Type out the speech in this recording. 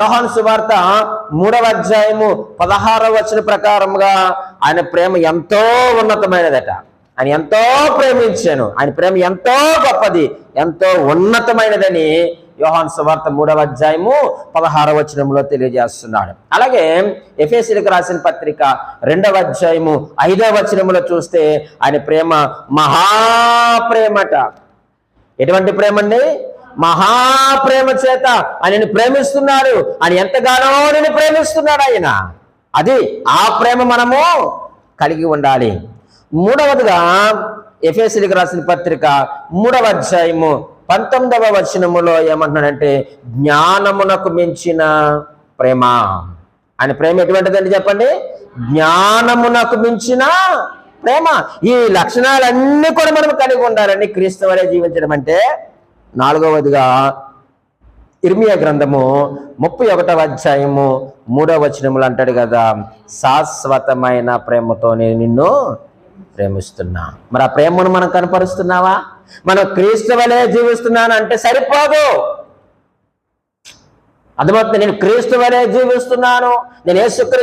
యోహాను సువార్త 3వ అధ్యాయము 16వ వచన ప్రకారంగా ఆయన ప్రేమ ఎంతో ఉన్నతమైనదట. ఆయన ఎంతో ప్రేమించాను, ఆయన ప్రేమ ఎంతో గొప్పది, ఎంతో ఉన్నతమైనదని యోహాను సువార్త 3వ అధ్యాయము 16వ వచనంలో తెలియజేస్తున్నాడు. అలాగే ఎఫెసీయులకు రాసిన పత్రిక 2వ అధ్యాయము 5వ వచనంలో చూస్తే ఆయన ప్రేమ మహాప్రేమట. ఎటువంటి ప్రేమ అండి? మహాప్రేమ చేత ఆయనని ప్రేమిస్తున్నాడు. ఆయన ఎంతగానో నేను ప్రేమిస్తున్నాడు ఆయన. అది ఆ ప్రేమ మనము కలిగి ఉండాలి. మూడవదిగా ఎఫెసీయులకు రాసిన పత్రిక 3వ అధ్యాయము 19వ వచనములో ఏమంటున్నాడంటే జ్ఞానమునకు మించిన ప్రేమ. ఆయన ప్రేమ ఎటువంటిదండి చెప్పండి? జ్ఞానమునకు మించిన ప్రేమ. ఈ లక్షణాలన్నీ కూడా మనం కలిగి ఉండాలండి క్రీస్తు వలె జీవించడం అంటే. 4వదిగా ఇర్మియా గ్రంథము 31వ అధ్యాయము 3వ వచనములు అంటాడు కదా, శాశ్వతమైన ప్రేమతో నేను నిన్ను ప్రేమిస్తున్నా. మరి ఆ ప్రేమను మనం కనపరుస్తున్నావా? మనం క్రీస్తు వలె జీవిస్తున్నాను అంటే సరిపోదు. అర్థమవుతుంది. నేను క్రీస్తు వలె జీవిస్తున్నాను, నేను యేసుక్రీస్తు